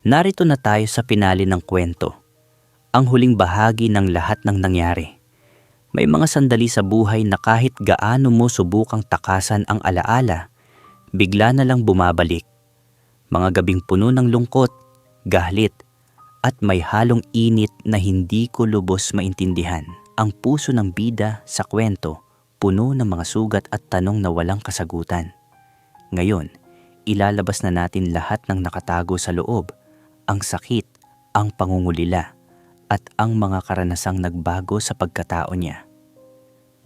Narito na tayo sa pinali ng kwento, ang huling bahagi ng lahat ng nangyari. May mga sandali sa buhay na kahit gaano mo subukang takasan ang alaala, bigla na lang bumabalik. Mga gabing puno ng lungkot, galit, at may halong init na hindi ko lubos maintindihan. Ang puso ng bida sa kwento, puno ng mga sugat at tanong na walang kasagutan. Ngayon, ilalabas na natin lahat ng nakatago sa loob, ang sakit, ang pangungulila, at ang mga karanasang nagbago sa pagkatao niya.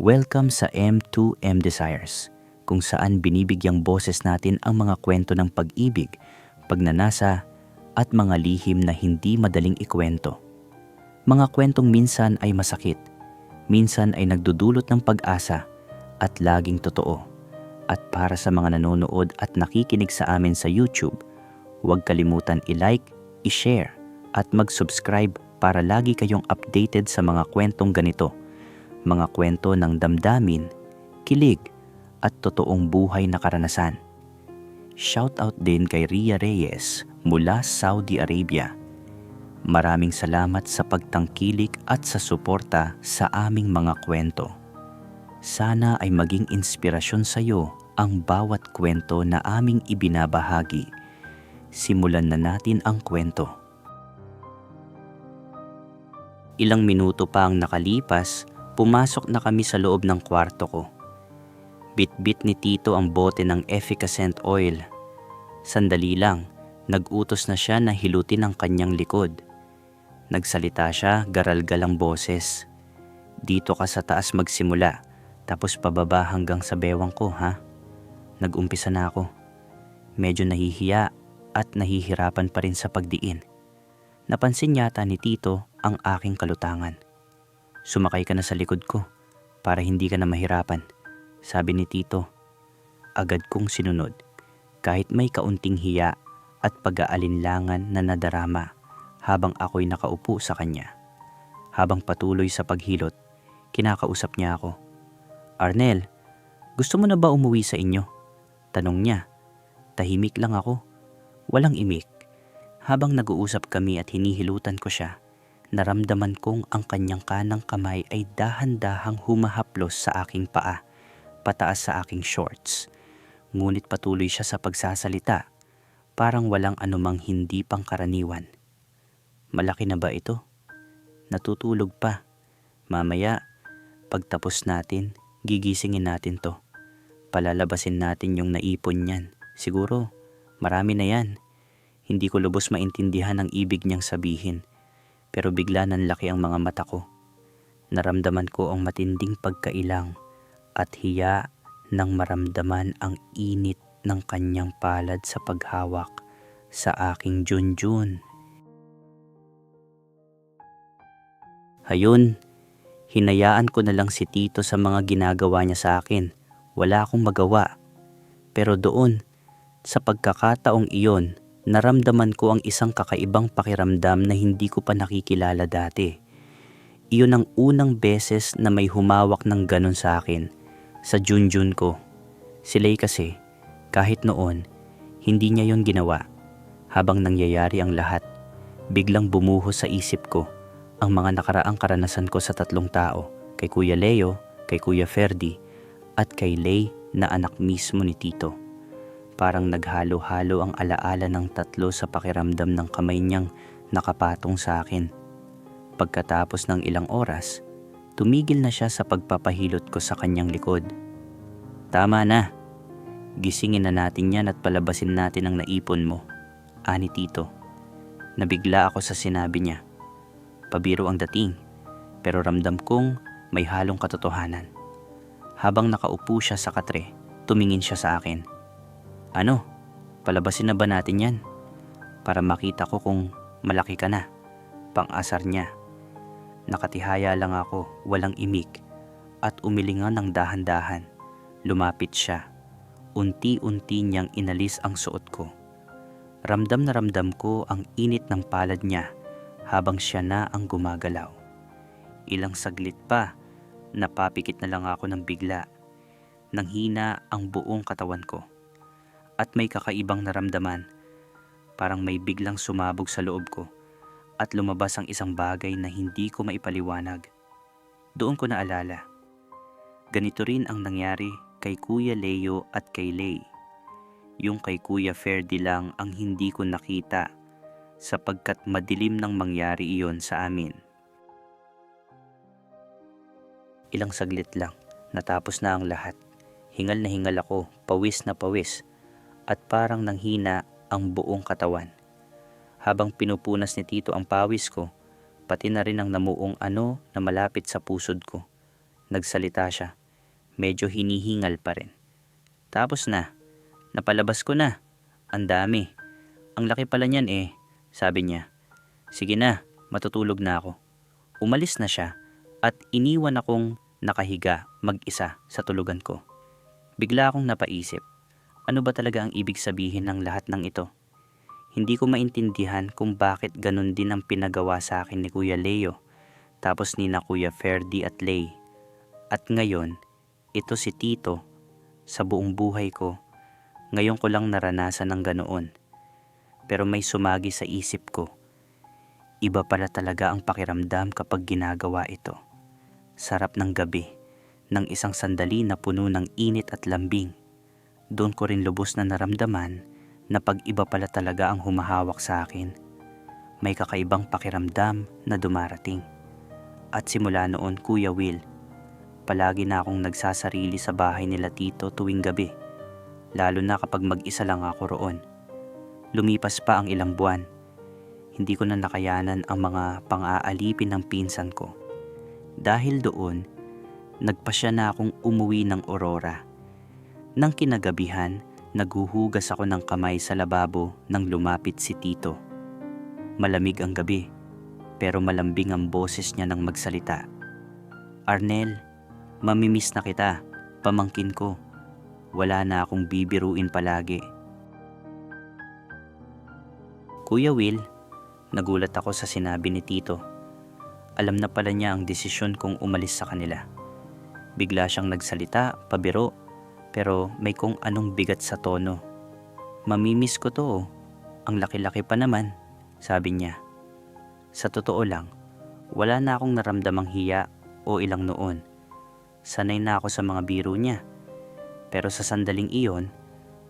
Welcome sa M2M Desires, kung saan binibigyang boses natin ang mga kwento ng pag-ibig, pagnanasa, at mga lihim na hindi madaling ikwento. Mga kwentong minsan ay masakit, minsan ay nagdudulot ng pag-asa, at laging totoo. At para sa mga nanonood at nakikinig sa amin sa YouTube, huwag kalimutan i-like, i-share, at mag-subscribe para lagi kayong updated sa mga kwentong ganito. Mga kwento ng damdamin, kilig, at totoong buhay na karanasan. Shoutout din kay Ria Reyes mula Saudi Arabia. Maraming salamat sa pagtangkilik at sa suporta sa aming mga kwento. Sana ay maging inspirasyon sa iyo ang bawat kwento na aming ibinabahagi. Simulan na natin ang kwento. Ilang minuto pa ang nakalipas, pumasok na kami sa loob ng kwarto ko. Bit-bit ni Tito ang bote ng efficacent oil. Sandali lang, nag-utos na siya na hilutin ang kanyang likod. Nagsalita siya, garalgal ang boses. Dito ka sa taas magsimula, tapos pababa hanggang sa bewang ko, ha? Nag-umpisa na ako. Medyo nahihiya at nahihirapan pa rin sa pagdiin. Napansin yata ni Tito ang aking kalutangan. Sumakay ka na sa likod ko para hindi ka na mahirapan, sabi ni Tito. Agad kong sinunod kahit may kaunting hiya at pag-aalinlangan na nadarama habang ako'y nakaupo sa kanya. Habang patuloy sa paghilot, kinakausap niya ako. Arnel, gusto mo na ba umuwi sa inyo? Tanong niya. Tahimik lang ako. Walang imik. Habang nag-uusap kami at hinihilutan ko siya, naramdaman kong ang kanyang kanang kamay ay dahan-dahang humahaplos sa aking paa, pataas sa aking shorts. Ngunit patuloy siya sa pagsasalita, parang walang anumang hindi pangkaraniwan. Malaki na ba ito? Natutulog pa. Mamaya, pagtapos natin, gigisingin natin to. Palalabasin natin yung naipon niyan. Siguro, marami na yan. Hindi ko lubos maintindihan ang ibig niyang sabihin, pero bigla nanlaki ang mga mata ko. Naramdaman ko ang matinding pagkailang at hiya nang maramdaman ang init ng kanyang palad sa paghawak sa aking junjun. Hayun, hinayaan ko na lang si Tito sa mga ginagawa niya sa akin. Wala akong magawa. Pero doon, sa pagkakataong iyon, naramdaman ko ang isang kakaibang pakiramdam na hindi ko pa nakikilala dati. Iyon ang unang beses na may humawak ng ganon sa akin, sa junjun ko. Si Lay kasi, kahit noon, hindi niya yon ginawa. Habang nangyayari ang lahat, biglang bumuhos sa isip ko ang mga nakaraang karanasan ko sa tatlong tao, kay Kuya Leo, kay Kuya Ferdy, at kay Lay na anak mismo ni Tito. Parang naghalo-halo ang alaala ng tatlo sa pakiramdam ng kamay niyang nakapatong sa akin. Pagkatapos ng ilang oras, tumigil na siya sa pagpapahilot ko sa kanyang likod. Tama na. Gisingin na natin yan at palabasin natin ang naipon mo, ani Tito. Nabigla ako sa sinabi niya. Pabiro ang dating, pero ramdam kong may halong katotohanan. Habang nakaupo siya sa katre, tumingin siya sa akin. Ano? Palabasin na ba natin yan? Para makita ko kung malaki ka na. Pang-asar niya. Nakatihaya lang ako, walang imik, at umilingan ng dahan-dahan. Lumapit siya. Unti-unti niyang inalis ang suot ko. Ramdam na ramdam ko ang init ng palad niya habang siya na ang gumagalaw. Ilang saglit pa, napapikit na lang ako ng bigla. Nanghina ang buong katawan ko. At may kakaibang naramdaman. Parang may biglang sumabog sa loob ko at lumabas ang isang bagay na hindi ko maipaliwanag. Doon ko naalala. Ganito rin ang nangyari kay Kuya Leo at kay Lay. Yung kay Kuya Ferdy lang ang hindi ko nakita sapagkat madilim nang mangyari iyon sa amin. Ilang saglit lang, natapos na ang lahat. Hingal na hingal ako, pawis na pawis, at parang nanghina ang buong katawan. Habang pinupunas ni Tito ang pawis ko, pati na rin ang namuong ano na malapit sa pusod ko. Nagsalita siya, medyo hinihingal pa rin. Tapos na, napalabas ko na, ang dami. Ang laki pala niyan sabi niya. Sige na, matutulog na ako. Umalis na siya at iniwan akong nakahiga mag-isa sa tulugan ko. Bigla akong napaisip, ano ba talaga ang ibig sabihin ng lahat ng ito? Hindi ko maintindihan kung bakit ganun din ang pinagawa sa akin ni Kuya Leo, tapos ni na Kuya Ferdy at Lay. At ngayon, ito si Tito, sa buong buhay ko, ngayon ko lang naranasan ng ganoon. Pero may sumagi sa isip ko, iba pala talaga ang pakiramdam kapag ginagawa ito. Sarap ng gabi, ng isang sandali na puno ng init at lambing. Doon ko rin lubos na naramdaman na pag-iba pala talaga ang humahawak sa akin. May kakaibang pakiramdam na dumarating. At simula noon, Kuya Will, palagi na akong nagsasarili sa bahay nila Tito tuwing gabi, lalo na kapag mag-isa lang ako roon. Lumipas pa ang ilang buwan. Hindi ko na nakayanan ang mga pang-aalipin ng pinsan ko. Dahil doon, nagpasya na akong umuwi ng Aurora. Nang kinagabihan, naghuhugas ako ng kamay sa lababo nang lumapit si Tito. Malamig ang gabi, pero malambing ang boses niya nang magsalita. Arnel, mamimiss na kita, pamangkin ko. Wala na akong bibiruin palagi. Kuya Will, nagulat ako sa sinabi ni Tito. Alam na pala niya ang desisyon kong umalis sa kanila. Bigla siyang nagsalita, pabiro, pero may kung anong bigat sa tono. Mamimiss ko to, ang laki-laki pa naman, sabi niya. Sa totoo lang, wala na akong naramdamang hiya o ilang noon. Sanay na ako sa mga biro niya. Pero sa sandaling iyon,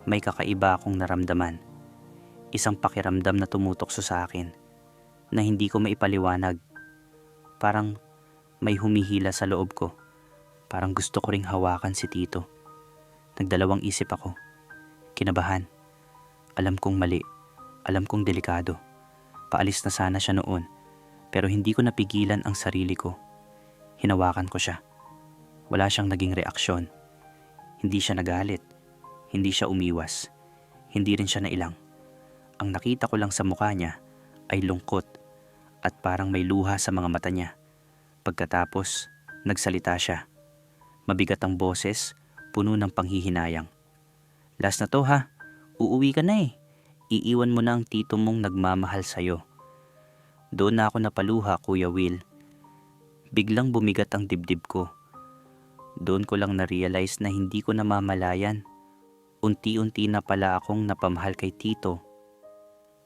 may kakaiba akong naramdaman. Isang pakiramdam na tumutokso sa akin na hindi ko maipaliwanag. Parang may humihila sa loob ko. Parang gusto ko ring hawakan si Tito. Nagdalawang isip ako. Kinabahan. Alam kong mali. Alam kong delikado. Paalis na sana siya noon. Pero hindi ko napigilan ang sarili ko. Hinawakan ko siya. Wala siyang naging reaksyon. Hindi siya nagalit. Hindi siya umiwas. Hindi rin siya nailang. Ang nakita ko lang sa mukha niya ay lungkot at parang may luha sa mga mata niya. Pagkatapos, nagsalita siya. Mabigat ang boses, puno ng panghihinayang. Last na to ha, uuwi ka na Iiwan mo na ang tito mong nagmamahal sa'yo. Doon na ako napaluha, Kuya Will. Biglang bumigat ang dibdib ko. Doon ko lang na-realize na hindi ko namamalayan. Unti-unti na pala akong napamahal kay Tito.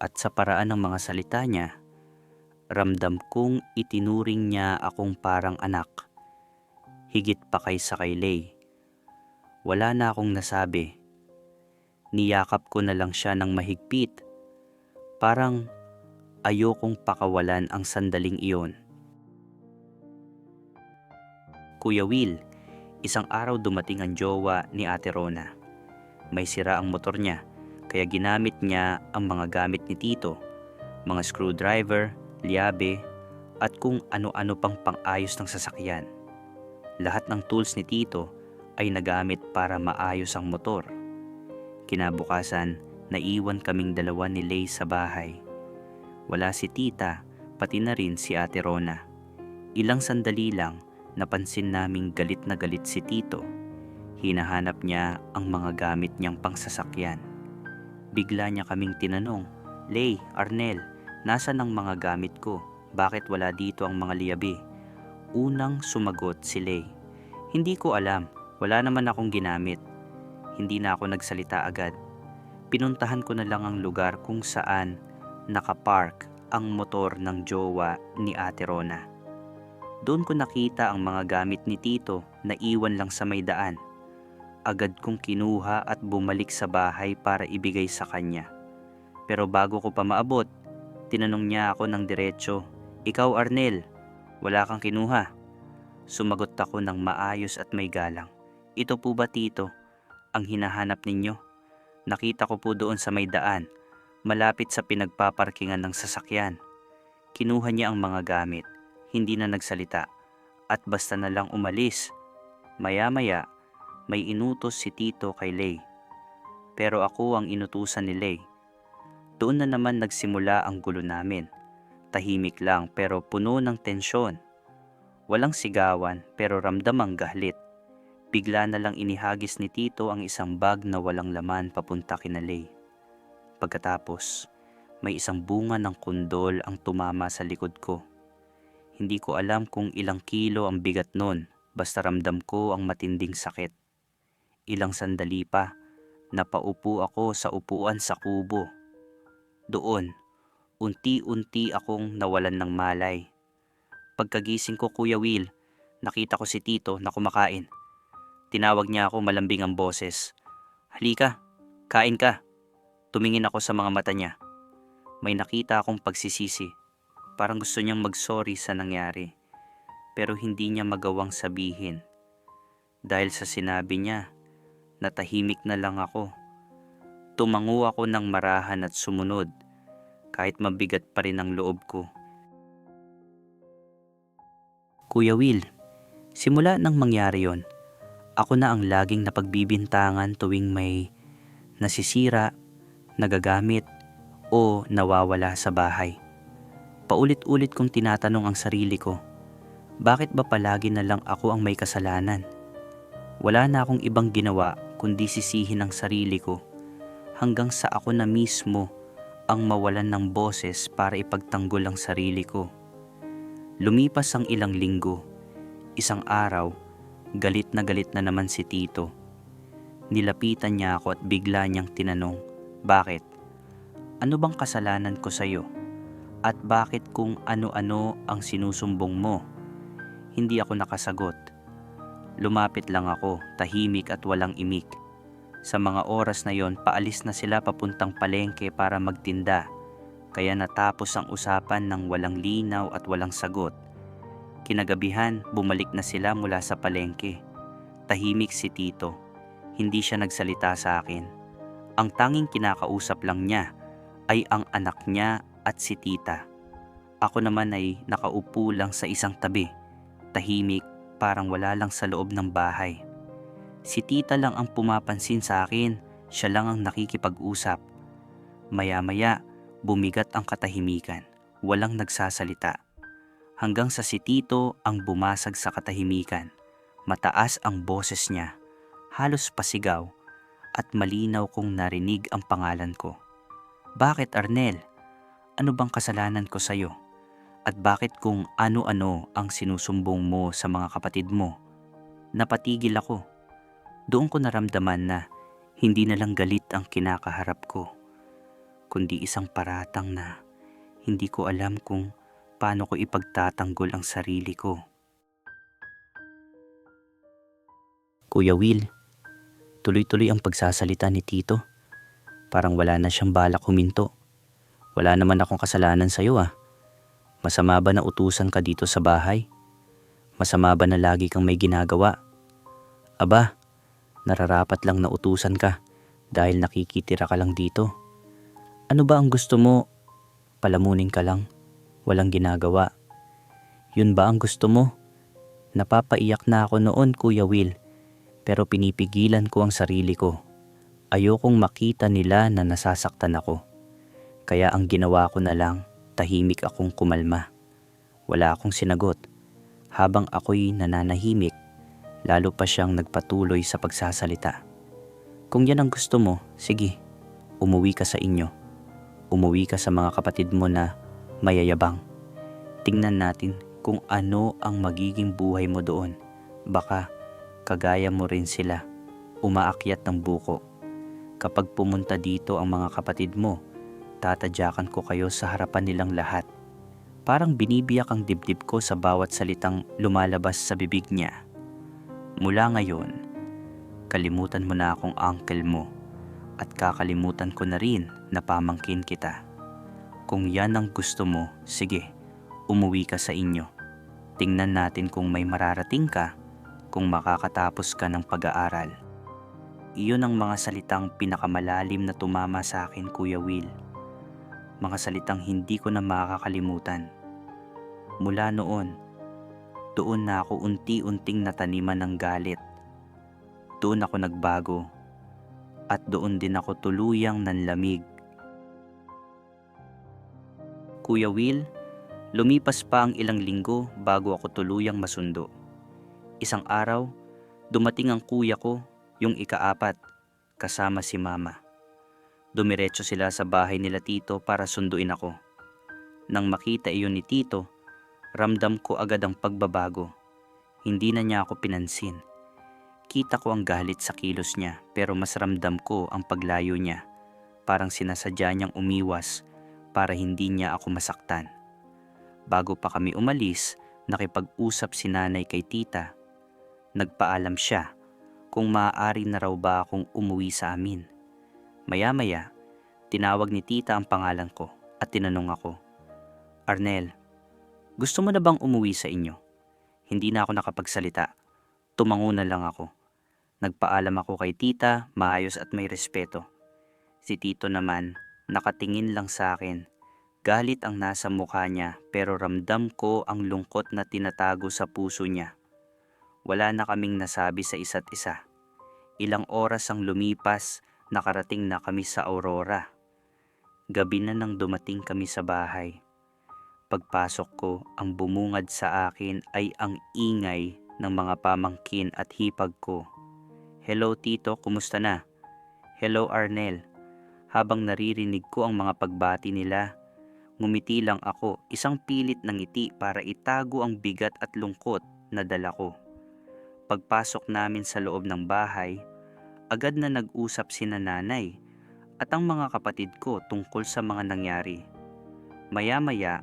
At sa paraan ng mga salita niya, ramdam kong itinuring niya akong parang anak. Higit pa kaysa kay Lay. Wala na akong nasabi. Niyakap ko na lang siya ng mahigpit. Parang ayokong pakawalan ang sandaling iyon. Kuya Will, isang araw dumating ang jowa ni Ate Rona. May sira ang motor niya. Kaya ginamit niya ang mga gamit ni Tito, mga screwdriver, liabe, at kung ano-ano pang pang-ayos ng sasakyan. Lahat ng tools ni Tito ay nagamit para maayos ang motor. Kinabukasan, naiwan kaming dalawa ni Lay sa bahay. Wala si Tita, pati na rin si Ate Rona. Ilang sandali lang, napansin naming galit na galit si Tito. Hinahanap niya ang mga gamit niyang pangsasakyan. Bigla niya kaming tinanong, Lay, Arnel, nasan ang mga gamit ko? Bakit wala dito ang mga liyabi? Unang sumagot si Lay. Hindi ko alam, wala naman akong ginamit. Hindi na ako nagsalita agad. Pinuntahan ko na lang ang lugar kung saan nakapark ang motor ng jowa ni Ate Rona. Doon ko nakita ang mga gamit ni Tito na iwan lang sa may daan. Agad kong kinuha at bumalik sa bahay para ibigay sa kanya. Pero bago ko pa maabot, tinanong niya ako ng diretso, "Ikaw Arnel, wala kang kinuha?" Sumagot ako ng maayos at may galang, "Ito po ba Tito, ang hinahanap ninyo? Nakita ko po doon sa may daan, malapit sa pinagpaparkingan ng sasakyan." Kinuha niya ang mga gamit, hindi na nagsalita, at basta na lang umalis. Maya-maya, may inutos si Tito kay Lay. Pero ako ang inutusan ni Lay. Doon na naman nagsimula ang gulo namin. Tahimik lang pero puno ng tensyon. Walang sigawan pero ramdam ang galit. Bigla na lang inihagis ni Tito ang isang bag na walang laman papunta kina Lay. Pagkatapos, may isang bunga ng kundol ang tumama sa likod ko. Hindi ko alam kung ilang kilo ang bigat nun, basta ramdam ko ang matinding sakit. Ilang sandali pa, napaupo ako sa upuan sa kubo. Doon, unti-unti akong nawalan ng malay. Pagkagising ko, Kuya Will, nakita ko si Tito na kumakain. Tinawag niya ako, malambing ang boses. "Halika, kain ka." Tumingin ako sa mga mata niya. May nakita akong pagsisisi. Parang gusto niyang mag-sorry sa nangyari. Pero hindi niya magawang sabihin. Dahil sa sinabi niya, natahimik na lang ako. Tumango ako ng marahan at sumunod, kahit mabigat pa rin ang loob ko. Kuya Will, simula nang mangyari yon, ako na ang laging napagbibintangan tuwing may nasisira, nagagamit, o nawawala sa bahay. Paulit-ulit kong tinatanong ang sarili ko, bakit ba palagi na lang ako ang may kasalanan? Wala na akong ibang ginawa kundi sisihin ang sarili ko, hanggang sa ako na mismo ang mawalan ng boses para ipagtanggol ang sarili ko. Lumipas ang ilang linggo. Isang araw, galit na naman si Tito. Nilapitan niya ako at bigla niyang tinanong, "Bakit? Ano bang kasalanan ko sa'yo? At bakit kung ano-ano ang sinusumbong mo?" Hindi ako nakasagot. Lumapit lang ako, tahimik at walang imik. Sa mga oras na yon, paalis na sila papuntang palengke para magtinda. Kaya natapos ang usapan ng walang linaw at walang sagot. Kinagabihan, bumalik na sila mula sa palengke. Tahimik si Tito. Hindi siya nagsalita sa akin. Ang tanging kinakausap lang niya ay ang anak niya at si Tita. Ako naman ay nakaupo lang sa isang tabi. Tahimik, parang wala lang sa loob ng bahay. Si Tita lang ang pumapansin sa akin. Siya lang ang nakikipag-usap. Maya-maya, bumigat ang katahimikan. Walang nagsasalita. Hanggang sa si Tito ang bumasag sa katahimikan. Mataas ang boses niya. Halos pasigaw. At malinaw kong narinig ang pangalan ko. "Bakit Arnel? Ano bang kasalanan ko sa'yo? At bakit kung ano-ano ang sinusumbong mo sa mga kapatid mo?" Napatigil ako. Doon ko naramdaman na hindi na lang galit ang kinakaharap ko, kundi isang paratang na hindi ko alam kung paano ko ipagtatanggol ang sarili ko. Kuya Will, tuloy-tuloy ang pagsasalita ni Tito. Parang wala na siyang balak huminto. "Wala naman akong kasalanan sa'yo ah. Masama ba na utusan ka dito sa bahay? Masama ba na lagi kang may ginagawa? Aba, nararapat lang na utusan ka dahil nakikitira ka lang dito. Ano ba ang gusto mo? Palamunin ka lang, walang ginagawa. Yun ba ang gusto mo?" Napapaiyak na ako noon, Kuya Will, pero pinipigilan ko ang sarili ko. Ayokong makita nila na nasasaktan ako. Kaya ang ginawa ko na lang, tahimik akong kumalma. Wala akong sinagot. Habang ako'y nananahimik, lalo pa siyang nagpatuloy sa pagsasalita. "Kung yan ang gusto mo, sige, umuwi ka sa inyo. Umuwi ka sa mga kapatid mo na mayayabang. Tingnan natin kung ano ang magiging buhay mo doon. Baka kagaya mo rin sila, umaakyat ng buko." Kapag pumunta dito ang mga kapatid mo, tatadyakan ko kayo sa harapan nilang lahat. Parang binibiyak ang dibdib ko sa bawat salitang lumalabas sa bibig niya. Mula ngayon, kalimutan mo na akong uncle mo at kakalimutan ko na rin na pamangkin kita. Kung yan ang gusto mo, sige, umuwi ka sa inyo. Tingnan natin kung may mararating ka, kung makakatapos ka ng pag-aaral. Iyon ang mga salitang pinakamalalim na tumama sa akin, Kuya Will. Mga salitang hindi ko na makakalimutan. Mula noon, doon na ako unti-unting nataniman ng galit. Doon ako nagbago at doon din ako tuluyang nanlamig. Kuya Will, lumipas pa ang ilang linggo bago ako tuluyang masundo. Isang araw, dumating ang kuya ko, yung ika-4, kasama si mama. Dumiretso sila sa bahay nila tito para sunduin ako. Nang makita iyon ni tito, ramdam ko agad ang pagbabago. Hindi na niya ako pinansin. Kita ko ang galit sa kilos niya, pero mas ramdam ko ang paglayo niya. Parang sinasadya niyang umiwas para hindi niya ako masaktan. Bago pa kami umalis, nakipag-usap si nanay kay tita. Nagpaalam siya kung maaari na raw ba akong umuwi sa amin. Maya-maya, tinawag ni tita ang pangalan ko at tinanong ako, "Arnel, gusto mo na bang umuwi sa inyo?" Hindi na ako nakapagsalita. Tumango na lang ako. Nagpaalam ako kay tita, maayos at may respeto. Si tito naman, nakatingin lang sa akin. Galit ang nasa mukha niya pero ramdam ko ang lungkot na tinatago sa puso niya. Wala na kaming nasabi sa isa't isa. Ilang oras ang lumipas, nakarating na kami sa Aurora. Gabi na nang dumating kami sa bahay. Pagpasok ko, ang bumungad sa akin ay ang ingay ng mga pamangkin at hipag ko. "Hello tito, kumusta na?" "Hello Arnel." Habang naririnig ko ang mga pagbati nila, ngumiti lang ako, isang pilit ng ngiti para itago ang bigat at lungkot na dala ko. Pagpasok namin sa loob ng bahay, agad na nag-usap sina nanay at ang mga kapatid ko tungkol sa mga nangyari. Maya-maya,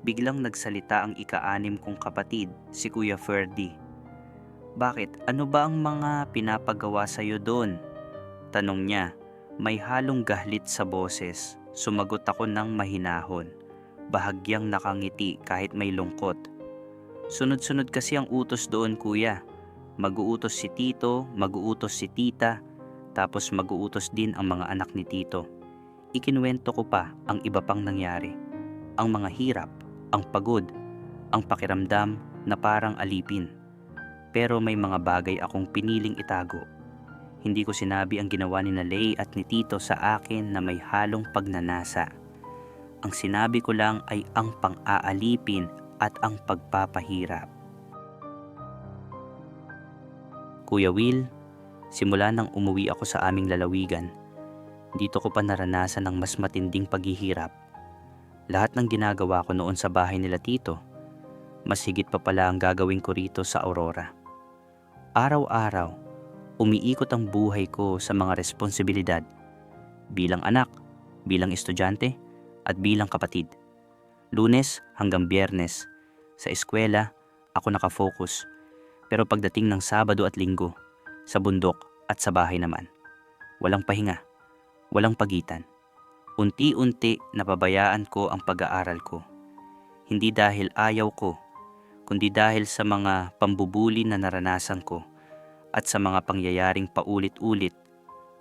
biglang nagsalita ang ika-6 kong kapatid, si Kuya Ferdy. "Bakit? Ano ba ang mga pinapagawa sa'yo doon?" Tanong niya. May halong gahlit sa boses. Sumagot ako ng mahinahon. Bahagyang nakangiti kahit may lungkot. "Sunod-sunod kasi ang utos doon, kuya. Mag-uutos si tito, mag-uutos si tita, tapos mag-uutos din ang mga anak ni tito." Ikinuwento ko pa ang iba pang nangyari. Ang mga hirap, ang pagod, ang pakiramdam na parang alipin. Pero may mga bagay akong piniling itago. Hindi ko sinabi ang ginawa ni Lay at ni tito sa akin na may halong pagnanasa. Ang sinabi ko lang ay ang pang-aalipin at ang pagpapahirap. Kuya Will, simula nang umuwi ako sa aming lalawigan, dito ko pa naranasan ang mas matinding paghihirap. Lahat ng ginagawa ko noon sa bahay nila tito, mas higit pa pala ang gagawin ko rito sa Aurora. Araw-araw, umiikot ang buhay ko sa mga responsibilidad bilang anak, bilang estudyante, at bilang kapatid. Lunes hanggang Biyernes, sa eskwela, ako nakafocus. Pero pagdating ng Sabado at Linggo, sa bundok at sa bahay naman, walang pahinga, walang pagitan. Unti-unti napabayaan ko ang pag-aaral ko. Hindi dahil ayaw ko, kundi dahil sa mga pambubuli na naranasan ko at sa mga pangyayaring paulit-ulit,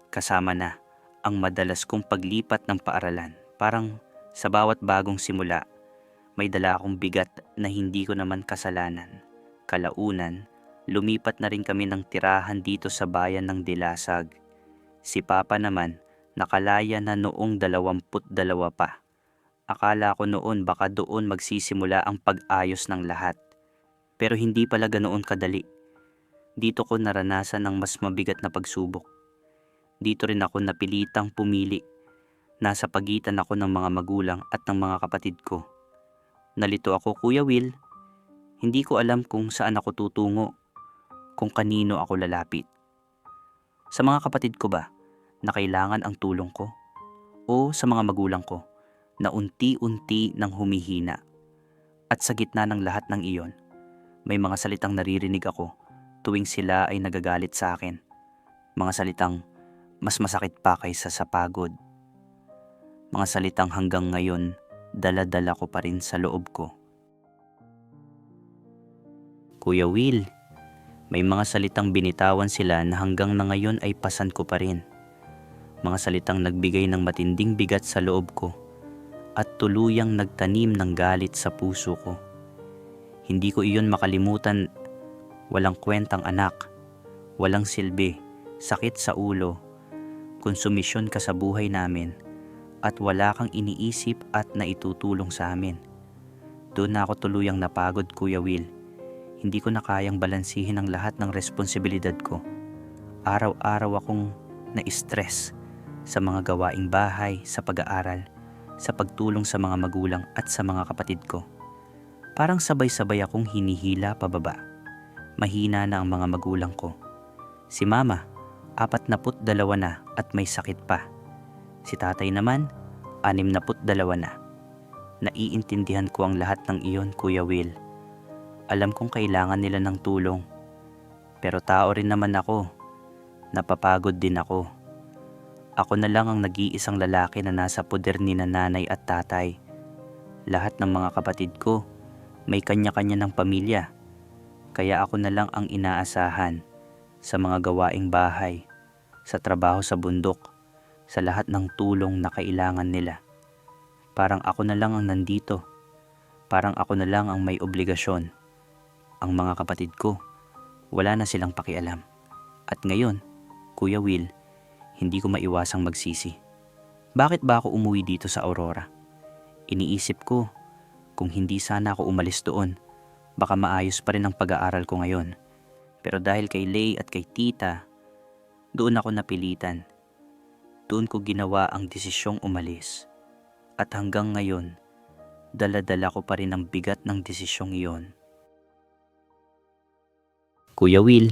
kasama na ang madalas kong paglipat ng paaralan. Parang sa bawat bagong simula, may dala akong bigat na hindi ko naman kasalanan. Kalaunan, lumipat na rin kami ng tirahan dito sa bayan ng Dilasag. Si Papa naman, nakalaya na noong 22 pa. Akala ko noon baka doon magsisimula ang pag-ayos ng lahat. Pero hindi pala ganoon kadali. Dito ko naranasan ang mas mabigat na pagsubok. Dito rin ako napilitang pumili. Nasa pagitan ako ng mga magulang at ng mga kapatid ko. Nalito ako, Kuya Will. Hindi ko alam kung saan ako tutungo, kung kanino ako lalapit. Sa mga kapatid ko ba, na kailangan ang tulong ko o sa mga magulang ko na unti-unti nang humihina. At sa gitna ng lahat ng iyon, may mga salitang naririnig ako tuwing sila ay nagagalit sa akin. Mga salitang mas masakit pa kaysa sa pagod. Mga salitang hanggang ngayon, dala-dala ko pa rin sa loob ko. Kuya Will, may mga salitang binitawan sila na hanggang na ngayon ay pasan ko pa rin. Mga salitang nagbigay ng matinding bigat sa loob ko at tuluyang nagtanim ng galit sa puso ko. Hindi ko iyon makalimutan. Walang kwentang anak, walang silbi, sakit sa ulo, konsumisyon ka sa buhay namin, at wala kang iniisip at naitutulong sa amin. Doon na ako tuluyang napagod, Kuya Will. Hindi ko na kayang balansihin ang lahat ng responsibilidad ko. Araw-araw akong na-stress sa mga gawaing bahay, sa pag-aaral, sa pagtulong sa mga magulang at sa mga kapatid ko. Parang sabay-sabay akong hinihila pababa. Mahina na ang mga magulang ko. Si Mama, 42 na at may sakit pa. Si Tatay naman, 62 na. Naiintindihan ko ang lahat ng iyon, Kuya Will. Alam kong kailangan nila ng tulong. Pero tao rin naman ako. Napapagod din ako. Ako na lang ang nag-iisang lalaki na nasa poder ni nanay at tatay. Lahat ng mga kapatid ko may kanya-kanya ng pamilya. Kaya ako na lang ang inaasahan sa mga gawaing bahay, sa trabaho sa bundok, sa lahat ng tulong na kailangan nila. Parang ako na lang ang nandito. Parang ako na lang ang may obligasyon. Ang mga kapatid ko, wala na silang pakialam. At ngayon, Kuya Will, hindi ko maiwasang magsisi. Bakit ba ako umuwi dito sa Aurora? Iniisip ko, kung hindi sana ako umalis doon, baka maayos pa rin ang pag-aaral ko ngayon. Pero dahil kay Lay at kay Tita, doon ako napilitan. Doon ko ginawa ang desisyong umalis. At hanggang ngayon, dala-dala ko pa rin ang bigat ng desisyong iyon. Kuya Will,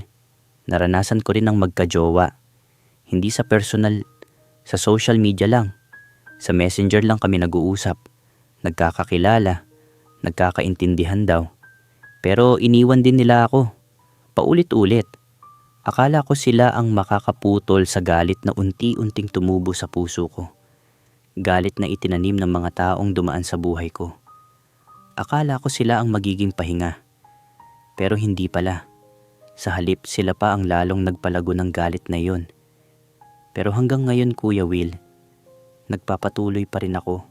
naranasan ko rin ang magka-jowa. Hindi sa personal, sa social media lang. Sa messenger lang kami nag-uusap. Nagkakakilala, nagkakaintindihan daw. Pero iniwan din nila ako. Paulit-ulit. Akala ko sila ang makakaputol sa galit na unti-unting tumubo sa puso ko. Galit na itinanim ng mga taong dumaan sa buhay ko. Akala ko sila ang magiging pahinga. Pero hindi pala. Sa halip sila pa ang lalong nagpalago ng galit na iyon. Pero hanggang ngayon, Kuya Will, nagpapatuloy pa rin ako.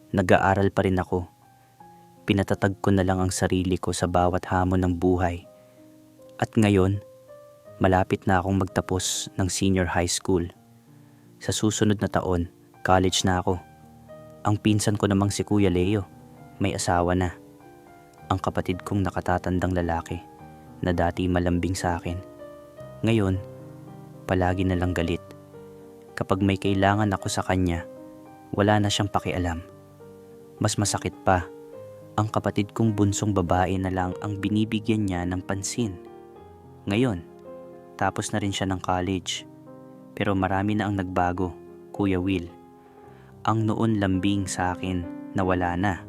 Nag-aaral pa rin ako. Pinatatag ko na lang ang sarili ko sa bawat hamon ng buhay. At ngayon, malapit na akong magtapos ng senior high school. Sa susunod na taon, college na ako. Ang pinsan ko namang si Kuya Leo, may asawa na. Ang kapatid kong nakatatandang lalaki na dati malambing sa akin. Ngayon, palagi na lang galit. Kapag may kailangan ako sa kanya, wala na siyang pakialam. Mas masakit pa, ang kapatid kong bunsong babae na lang ang binibigyan niya ng pansin. Ngayon, tapos na rin siya ng college. Pero marami na ang nagbago, Kuya Will. Ang noon lambing sa akin, nawala na.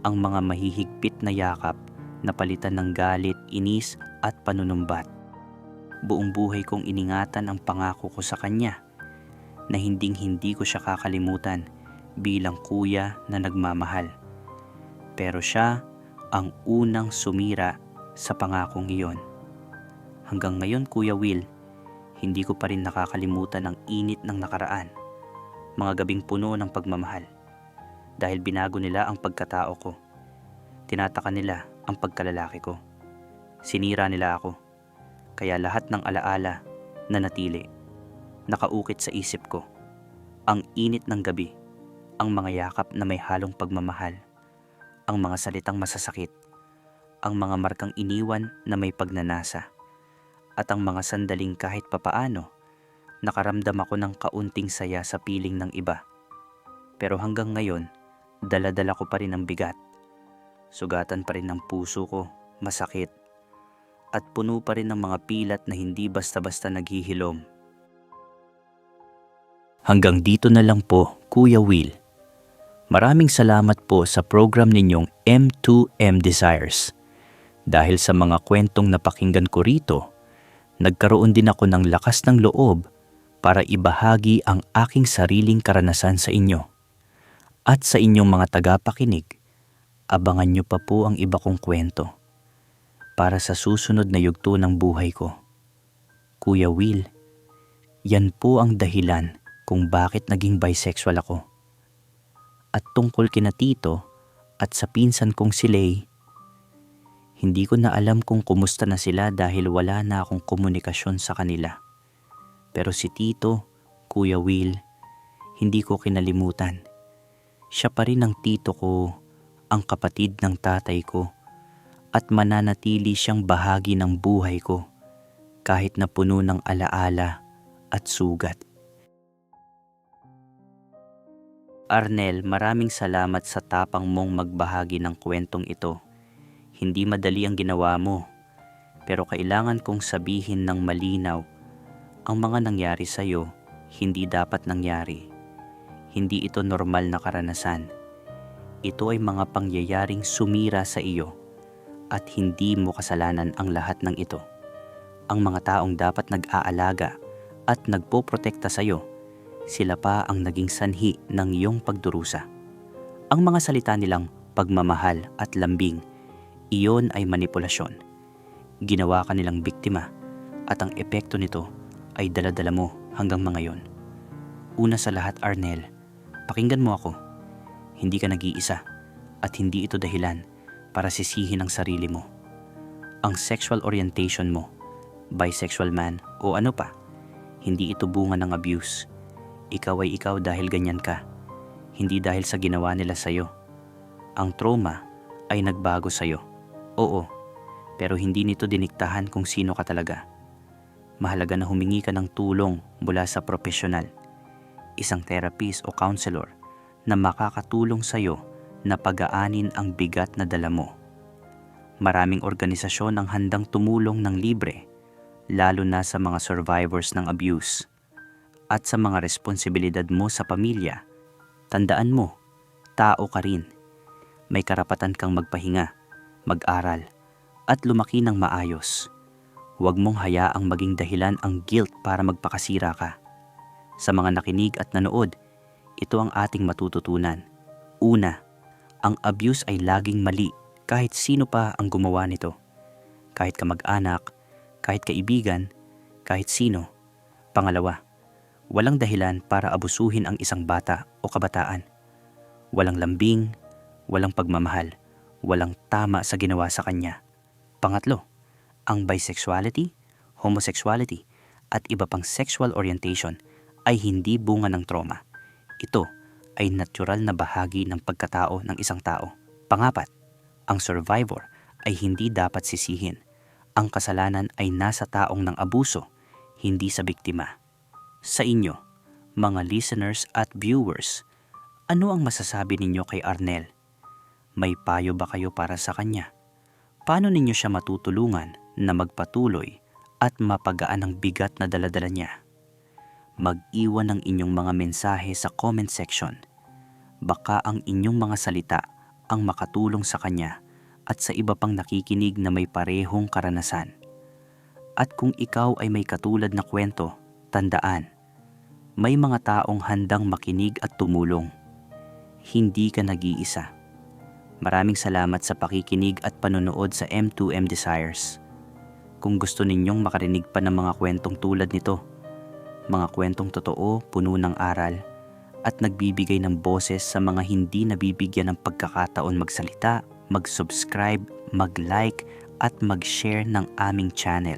Ang mga mahihigpit na yakap, napalitan ng galit, inis at panunumbat. Buong buhay kong iningatan ang pangako ko sa kanya na hinding-hindi ko siya kakalimutan bilang kuya na nagmamahal. Pero siya ang unang sumira sa pangakong iyon. Hanggang ngayon, Kuya Will, hindi ko pa rin nakakalimutan ang init ng nakaraan. Mga gabing puno ng pagmamahal. Dahil binago nila ang pagkatao ko. Tinataka nila ang pagkalalaki ko. Sinira nila ako. Kaya lahat ng alaala na natili, nakaukit sa isip ko. Ang init ng gabi, ang mga yakap na may halong pagmamahal, ang mga salitang masasakit, ang mga markang iniwan na may pagnanasa, at ang mga sandaling kahit papaano, nakaramdam ako ng kaunting saya sa piling ng iba. Pero hanggang ngayon, dala-dala ko pa rin ang bigat. Sugatan pa rin ng puso ko, masakit, at puno pa rin ng mga pilat na hindi basta-basta naghihilom. Hanggang dito na lang po, Kuya Will. Maraming salamat po sa program ninyong M2M Desires. Dahil sa mga kwentong napakinggan ko rito, nagkaroon din ako ng lakas ng loob para ibahagi ang aking sariling karanasan sa inyo. At sa inyong mga tagapakinig, abangan nyo pa po ang iba kong kwento para sa susunod na yugto ng buhay ko. Kuya Will, yan po ang dahilan kung bakit naging bisexual ako. At tungkol kina Tito at sa pinsan kong si Lay, hindi ko na alam kung kumusta na sila dahil wala na akong komunikasyon sa kanila. Pero si Tito, Kuya Will, hindi ko kinalimutan. Siya pa rin ang tito ko, ang kapatid ng tatay ko, at mananatili siyang bahagi ng buhay ko kahit na puno ng alaala at sugat. Arnel, maraming salamat sa tapang mong magbahagi ng kwentong ito. Hindi madali ang ginawa mo, pero kailangan kong sabihin ng malinaw, ang mga nangyari sa'yo, hindi dapat nangyari. Hindi ito normal na karanasan. Ito ay mga pangyayaring sumira sa iyo at hindi mo kasalanan ang lahat ng ito. Ang mga taong dapat nag-aalaga at nagpoprotekta sa iyo, sila pa ang naging sanhi ng iyong pagdurusa. Ang mga salita nilang pagmamahal at lambing, iyon ay manipulasyon. Ginawa ka nilang biktima at ang epekto nito ay dala-dala mo hanggang ngayon. Una sa lahat, Arnel, pakinggan mo ako. Hindi ka nag-iisa at hindi ito dahilan para sisihin ang sarili mo. Ang sexual orientation mo, bisexual man o ano pa, hindi ito bunga ng abuse. Ikaw ay ikaw dahil ganyan ka, hindi dahil sa ginawa nila sa'yo. Ang trauma ay nagbago sa'yo. Oo, pero hindi nito diniktahan kung sino ka talaga. Mahalaga na humingi ka ng tulong mula sa profesional, isang therapist o counselor na makakatulong sa'yo na pagaanin ang bigat na dala mo. Maraming organisasyon ang handang tumulong ng libre, lalo na sa mga survivors ng abuse. At sa mga responsibilidad mo sa pamilya, tandaan mo, tao ka rin. May karapatan kang magpahinga, mag-aral, at lumaki ng maayos. Huwag mong hayaang maging dahilan ang guilt para magpakasira ka. Sa mga nakinig at nanood, ito ang ating matututunan. Una, ang abuse ay laging mali kahit sino pa ang gumawa nito. Kahit kamag-anak, kahit kaibigan, kahit sino. Pangalawa, walang dahilan para abusuhin ang isang bata o kabataan. Walang lambing, walang pagmamahal, walang tama sa ginawa sa kanya. Pangatlo, ang bisexuality, homosexuality, at iba pang sexual orientation ay hindi bunga ng trauma. Ito ay natural na bahagi ng pagkatao ng isang tao. Pangapat, ang survivor ay hindi dapat sisihin. Ang kasalanan ay nasa taong ng abuso, hindi sa biktima. Sa inyo, mga listeners at viewers, ano ang masasabi ninyo kay Arnel? May payo ba kayo para sa kanya? Paano ninyo siya matutulungan na magpatuloy at mapagaan ang bigat na daladala niya? Mag-iwan ng inyong mga mensahe sa comment section. Baka ang inyong mga salita ang makatulong sa kanya at sa iba pang nakikinig na may parehong karanasan. At kung ikaw ay may katulad na kwento, tandaan, may mga taong handang makinig at tumulong. Hindi ka nag-iisa. Maraming salamat sa pakikinig at panonood sa M2M Desires. Kung gusto ninyong makarinig pa ng mga kwentong tulad nito, mga kwentong totoo, puno ng aral, at nagbibigay ng boses sa mga hindi nabibigyan ng pagkakataon magsalita, mag-subscribe, mag-like, at mag-share ng aming channel.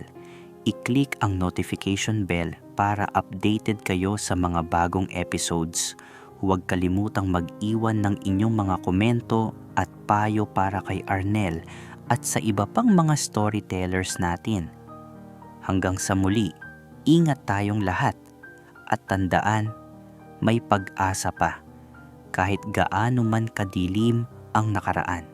I-click ang notification bell para updated kayo sa mga bagong episodes. Huwag kalimutang mag-iwan ng inyong mga komento at payo para kay Arnel at sa iba pang mga storytellers natin. Hanggang sa muli, ingat tayong lahat at tandaan, may pag-asa pa kahit gaano man kadilim ang nakaraan.